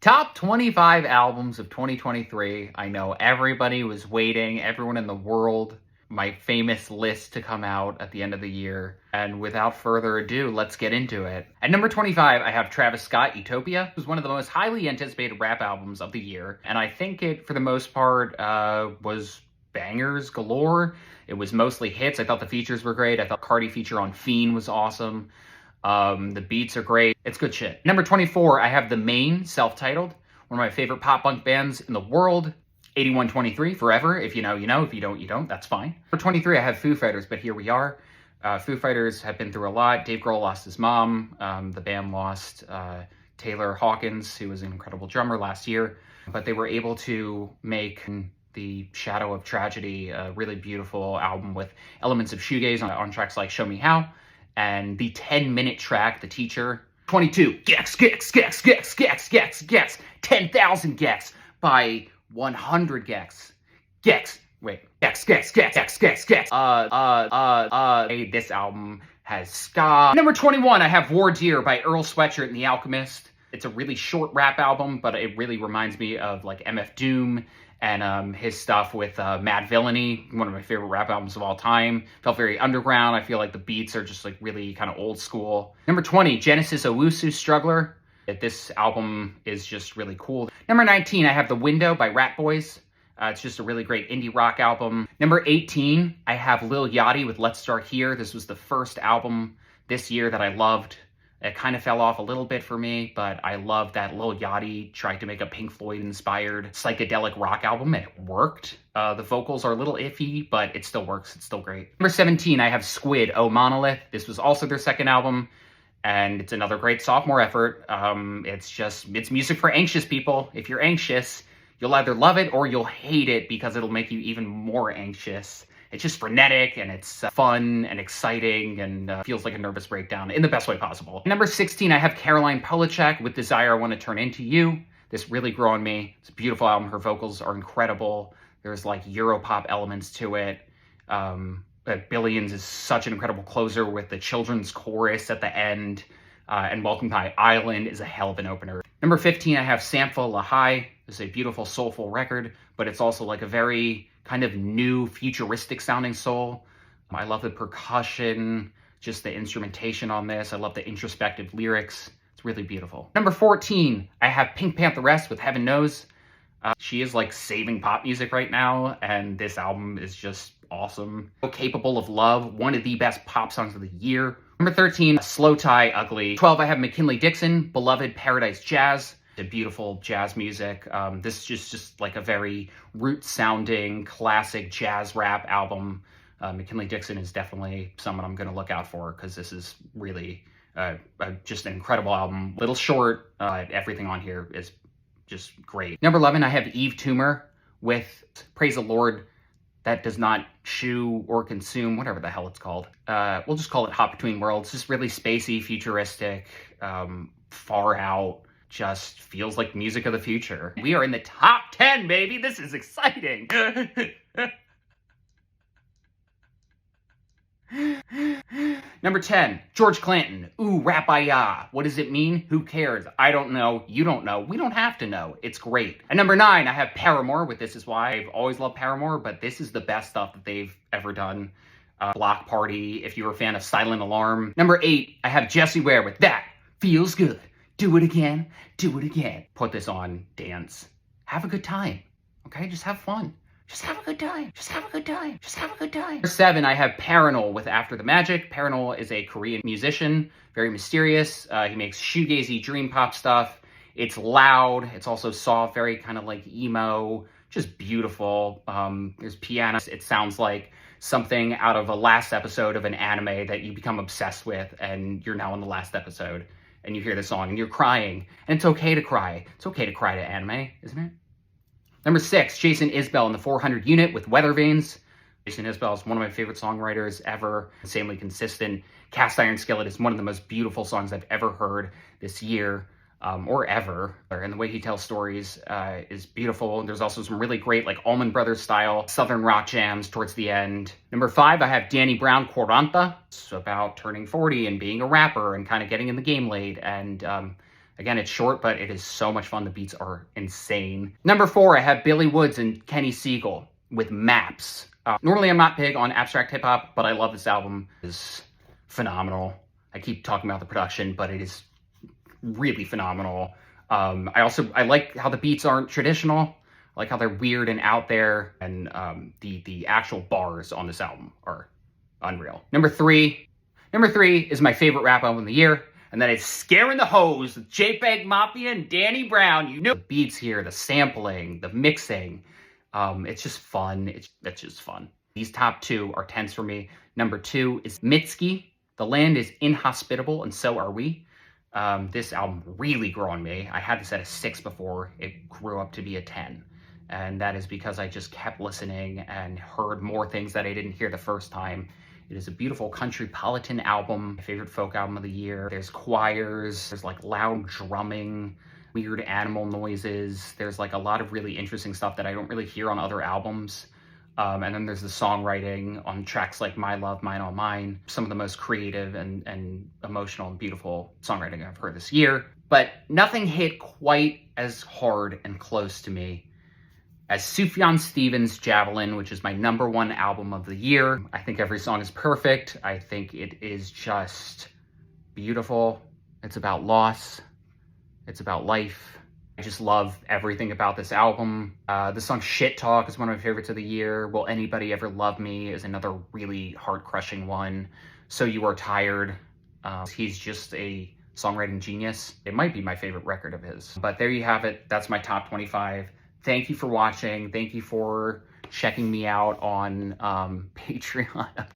Top 25 albums of 2023. I know everybody was waiting, everyone in the world, my famous list to come out at the end of the year. And without further ado, let's get into it. At number 25, I have Travis Scott, Utopia. It was one of the most highly anticipated rap albums of the year. And I think it, for the most part, was bangers galore. It was mostly hits. I thought the features were great. I thought Cardi feature on Fiend was awesome. The beats are great. It's good shit. Number 24, I have The Main, self-titled. One of my favorite pop punk bands in the world. 8123, Forever. If you know, you know. If you don't, you don't. That's fine. For 23, I have Foo Fighters, but here we are. Foo Fighters have been through a lot. Dave Grohl lost his mom. The band lost Taylor Hawkins, who was an incredible drummer last year. But they were able to make The Shadow of Tragedy a really beautiful album with elements of shoegaze on tracks like Show Me How. And the 10-minute track, The Teacher. 22, Gex, 10,000 Gex by 100 Gex. Gex. This album has ska. Number 21, I have War Deer by Earl, Sweatshirt, and the Alchemist. It's a really short rap album, but it really reminds me of like MF Doom and his stuff with Mad Villainy, one of my favorite rap albums of all time. Felt very underground. I feel like the beats are just like really kind of old school. Number 20, Genesis Owusu, Struggler. This album is just really cool. Number 19, I have The Window by Ratboys. It's just a really great indie rock album. Number 18, I have Lil Yachty with Let's Start Here. This was the first album this year that I loved. It kind of fell off a little bit for me, but I love that Lil Yachty tried to make a Pink Floyd-inspired psychedelic rock album, and it worked. The vocals are a little iffy, but it still works. It's still great. Number 17, I have Squid, Monolith. This was also their second album, and it's another great sophomore effort. It's music for anxious people. If you're anxious, you'll either love it or you'll hate it because it'll make you even more anxious. It's just frenetic, and it's fun and exciting, and feels like a nervous breakdown in the best way possible. Number 16, I have Caroline Polachek with Desire I Want to Turn Into You. This really grew on me. It's a beautiful album. Her vocals are incredible. There's like Europop elements to it. Billions is such an incredible closer with the children's chorus at the end. And Welcome to My Island is a hell of an opener. Number 15, I have Sampha, Lahai. It's a beautiful, soulful record, but it's also like a very kind of new, futuristic sounding soul. I love the percussion, just the instrumentation on this. I love the introspective lyrics. It's really beautiful. Number 14, I have PinkPantheress with Heaven Knows. She is like saving pop music right now, and this album is just awesome. Capable of Love, one of the best pop songs of the year. Number 13, slowthai, Ugly. 12, I have McKinley Dixon, Beloved Paradise Jazz. The beautiful jazz music. This is just like a very root-sounding, classic jazz rap album. McKinley Dixon is definitely someone I'm going to look out for because this is really just an incredible album. Little short, everything on here is just great. Number 11, I have Yves Tumor with Praise the Lord That Does Not Chew or Consume, whatever the hell it's called. We'll just call it Hop Between Worlds. Just really spacey, futuristic, far out. Just feels like music of the future. We are in the top 10, baby. This is exciting. Number 10, George Clanton. Ooh, rap-I-ya. What does it mean? Who cares? I don't know. You don't know. We don't have to know. It's great. At number 9, I have Paramore with This Is Why. I've always loved Paramore, but this is the best stuff that they've ever done. Block Party, if you were a fan of Silent Alarm. Number 8, I have Jessie Ware with That Feels Good. Do it again. Do it again. Put this on, dance. Have a good time. Okay? Just have fun. Just have a good time. Just have a good time. Just have a good time. Number 7, I have Parannoul with After the Magic. Parannoul is a Korean musician, very mysterious. He makes shoegazy dream pop stuff. It's loud. It's also soft, very kind of like emo, just beautiful. There's piano. It sounds like something out of a last episode of an anime that you become obsessed with, and you're now in the last episode. And you hear the song, and you're crying. And it's okay to cry. It's okay to cry to anime, isn't it? Number 6, Jason Isbell in the 400 Unit with Weathervanes. Jason Isbell is one of my favorite songwriters ever. Insanely consistent. Cast Iron Skillet is one of the most beautiful songs I've ever heard this year. Or ever. And the way he tells stories is beautiful. There's also some really great, like, Allman Brothers style Southern rock jams towards the end. Number 5, I have Danny Brown, Quaranta. It's about turning 40 and being a rapper and kind of getting in the game late. And Again, it's short, but it is so much fun. The beats are insane. Number 4, I have Billy Woods and Kenny Segal with Maps. Normally, I'm not big on abstract hip-hop, but I love this album. It's phenomenal. I keep talking about the production, but it is really phenomenal. I like how the beats aren't traditional. I like how they're weird and out there, and the actual bars on this album are unreal. Number three is my favorite rap album of the year, and that is Scaring the Hose with JPEGMAFIA and Danny Brown. You know the beats here, the sampling, the mixing. It's just fun. It's just fun. These top 2 are 10s for me. Number 2 is Mitski. The Land is Inhospitable, and So Are We. This album really grew on me. I had this at a 6 before. It grew up to be a 10. And that is because I just kept listening and heard more things that I didn't hear the first time. It is a beautiful country-politan album, my favorite folk album of the year. There's choirs, there's like loud drumming, weird animal noises. There's like a lot of really interesting stuff that I don't really hear on other albums. And then there's the songwriting on tracks like My Love, Mine All Mine. Some of the most creative and emotional and beautiful songwriting I've heard this year. But nothing hit quite as hard and close to me as Sufjan Stevens' Javelin, which is my number 1 album of the year. I think every song is perfect. I think it is just beautiful. It's about loss. It's about life. I just love everything about this album. The song Shit Talk is one of my favorites of the year. Will Anybody Ever Love Me is another really heart-crushing one. So You Are Tired. He's just a songwriting genius. It might be my favorite record of his. But there you have it. That's my top 25. Thank you for watching. Thank you for checking me out on Patreon.